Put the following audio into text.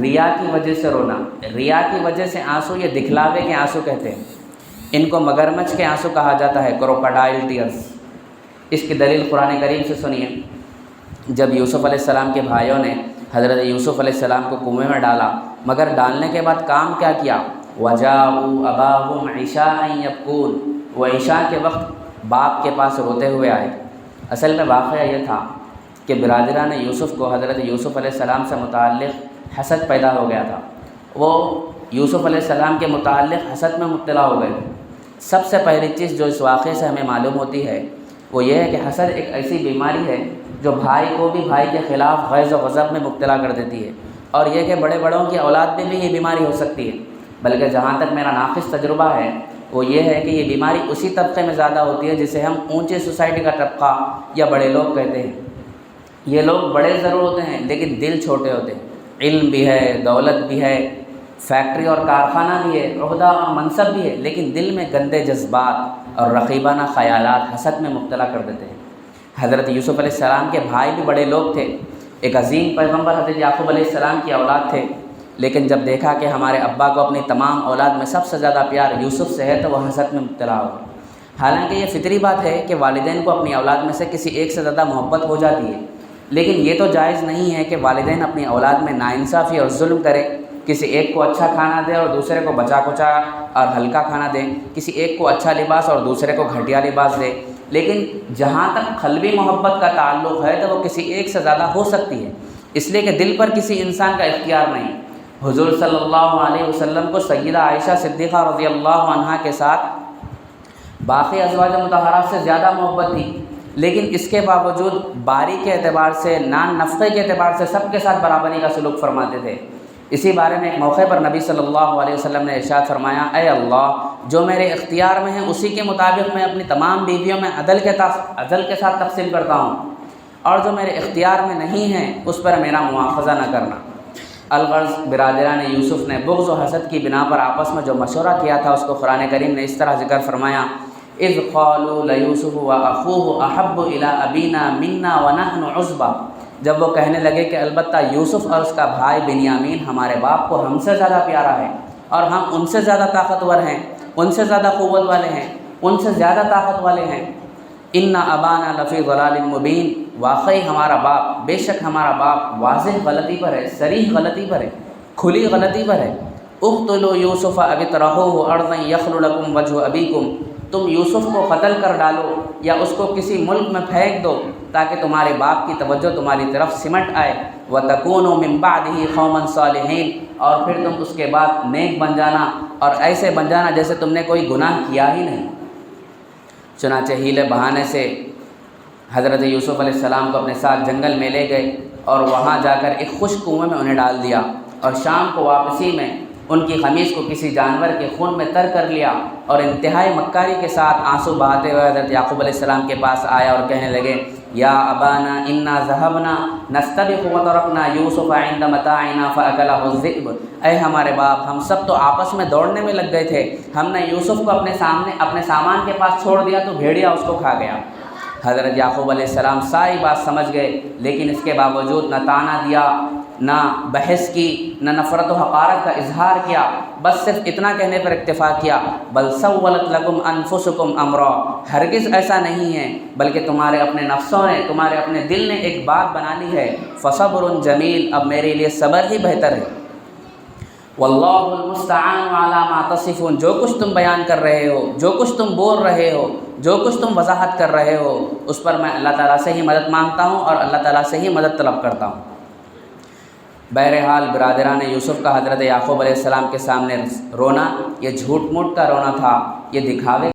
ریا کی وجہ سے رونا، ریا کی وجہ سے آنسو، یہ دکھلاوے کے آنسو کہتے ہیں، ان کو مگرمچھ کے آنسو کہا جاتا ہے، کروکوڈائل ٹیئرز۔ اس کی دلیل قرآن کریم سے سنیے۔ جب یوسف علیہ السلام کے بھائیوں نے حضرت یوسف علیہ السلام کو کنویں میں ڈالا، مگر ڈالنے کے بعد کام کیا کیا؟ وَجَاءُوا أَبَاهُمْ عِشَاءً يَبْكُونَ، وہ عشاء کے وقت باپ کے پاس روتے ہوئے آئے۔ اصل میں واقعہ یہ تھا کہ برادران یوسف کو حضرت یوسف علیہ السلام سے متعلق حسد پیدا ہو گیا تھا، وہ یوسف علیہ السلام کے متعلق حسد میں مبتلا ہو گئے۔ سب سے پہلی چیز جو اس واقعے سے ہمیں معلوم ہوتی ہے وہ یہ ہے کہ حسد ایک ایسی بیماری ہے جو بھائی کو بھی بھائی کے خلاف غیظ و غضب میں مبتلا کر دیتی ہے، اور یہ کہ بڑے بڑوں کی اولاد میں بھی یہ بیماری ہو سکتی ہے، بلکہ جہاں تک میرا ناقص تجربہ ہے وہ یہ ہے کہ یہ بیماری اسی طبقے میں زیادہ ہوتی ہے جسے ہم اونچی سوسائٹی کا طبقہ یا بڑے لوگ کہتے ہیں۔ یہ لوگ بڑے ضرور ہوتے ہیں لیکن دل چھوٹے ہوتے ہیں، علم بھی ہے، دولت بھی ہے، فیکٹری اور کارخانہ بھی ہے، عہدہ اور منصب بھی ہے، لیکن دل میں گندے جذبات اور رقیبانہ خیالات حسد میں مبتلا کر دیتے ہیں۔ حضرت یوسف علیہ السلام کے بھائی بھی بڑے لوگ تھے، ایک عظیم پیغمبر حضرت یعقوب علیہ السلام کی اولاد تھے، لیکن جب دیکھا کہ ہمارے ابا کو اپنی تمام اولاد میں سب سے زیادہ پیار یوسف سے ہے تو وہ حسد میں مبتلا ہو گئے۔ حالانکہ یہ فطری بات ہے کہ والدین کو اپنی اولاد میں سے کسی ایک سے زیادہ محبت ہو جاتی ہے، لیکن یہ تو جائز نہیں ہے کہ والدین اپنی اولاد میں ناانصافی اور ظلم کریں، کسی ایک کو اچھا کھانا دے اور دوسرے کو بچا کچا اور ہلکا کھانا دیں، کسی ایک کو اچھا لباس اور دوسرے کو گھٹیا لباس دے۔ لیکن جہاں تک قلبی محبت کا تعلق ہے تو وہ کسی ایک سے زیادہ ہو سکتی ہے، اس لیے کہ دل پر کسی انسان کا اختیار نہیں۔ حضور صلی اللہ علیہ وسلم کو سیدہ عائشہ صدیقہ رضی اللہ عنہا کے ساتھ باقی ازواج مطہرات سے زیادہ محبت تھی، لیکن اس کے باوجود باری کے اعتبار سے، نان نفقے کے اعتبار سے سب کے ساتھ برابری کا سلوک فرماتے تھے۔ اسی بارے میں ایک موقع پر نبی صلی اللہ علیہ وسلم نے ارشاد فرمایا، اے اللہ، جو میرے اختیار میں ہے اسی کے مطابق میں اپنی تمام بیویوں میں عدل کے ساتھ تقسیم کرتا ہوں، اور جو میرے اختیار میں نہیں ہے اس پر میرا مواخذہ نہ کرنا۔ الغرض برادران یوسف نے بغض و حسد کی بنا پر آپس میں جو مشورہ کیا تھا اس کو قرآن کریم نے اس طرح ذکر فرمایا، اذ قالوا لیوسف واخوہ احب الی ابینا منا ونحن عصبہ، جب وہ کہنے لگے کہ البتہ یوسف اور اس کا بھائی بنیامین ہمارے باپ کو ہم سے زیادہ پیارا ہے، اور ہم ان سے زیادہ طاقتور ہیں، ان سے زیادہ قوت والے ہیں، ان سے زیادہ طاقت والے ہیں۔ ان ابانا لفی ضلال مبین، واقعی ہمارا باپ، بے شک ہمارا باپ واضح غلطی پر ہے، صریح غلطی پر ہے، کھلی غلطی پر ہے۔ اقتلوا یوسف او اطرحوہ ارضا یخل لکم وجہ ابیکم، تم یوسف کو قتل کر ڈالو یا اس کو کسی ملک میں پھینک دو تاکہ تمہارے باپ کی توجہ تمہاری طرف سمٹ آئے، وَتَكُونُوا مِن بَعْدِهِ قَوْمًا صَالِحِينَ، اور پھر تم اس کے بعد نیک بن جانا اور ایسے بن جانا جیسے تم نے کوئی گناہ کیا ہی نہیں۔ چنانچہ ہیلے بہانے سے حضرت یوسف علیہ السلام کو اپنے ساتھ جنگل میں لے گئے اور وہاں جا کر ایک خشک کنویں میں انہیں ڈال دیا، اور شام کو واپسی میں ان کی قمیص کو کسی جانور کے خون میں تر کر لیا، اور انتہائی مکاری کے ساتھ آنسو بہاتے ہوئے حضرت یعقوب علیہ السلام کے پاس آیا اور کہنے لگے، یا ابانا انا ذهبنا نستبق وترکنا یوسف عند متاعنا فاکلہ الذئب، اے ہمارے باپ، ہم سب تو آپس میں دوڑنے میں لگ گئے تھے، ہم نے یوسف کو اپنے سامان کے پاس چھوڑ دیا تو بھیڑیا اس کو کھا گیا۔ حضرت یعقوب علیہ السلام ساری بات سمجھ گئے، لیکن اس کے باوجود نہ طعنہ دیا، نہ بحث کی، نہ نفرت و حقارت کا اظہار کیا، بس صرف اتنا کہنے پر اکتفا کیا، بل سولت لکم انفسکم امرا، ہرگز ایسا نہیں ہے، بلکہ تمہارے اپنے نفسوں نے، تمہارے اپنے دل نے ایک بات بنا لی ہے، فصبر جمیل، اب میرے لیے صبر ہی بہتر ہے۔ واللہ المستعان علی ما تصفون، جو کچھ تم بیان کر رہے ہو، جو کچھ تم بول رہے ہو، جو کچھ تم وضاحت کر رہے ہو، اس پر میں اللہ تعالیٰ سے ہی مدد مانگتا ہوں اور اللہ تعالیٰ سے ہی مدد طلب کرتا ہوں۔ بہرحال برادران یوسف کا حضرت یعقوب علیہ السلام کے سامنے رونا یہ جھوٹ موٹ کا رونا تھا، یہ دکھاوے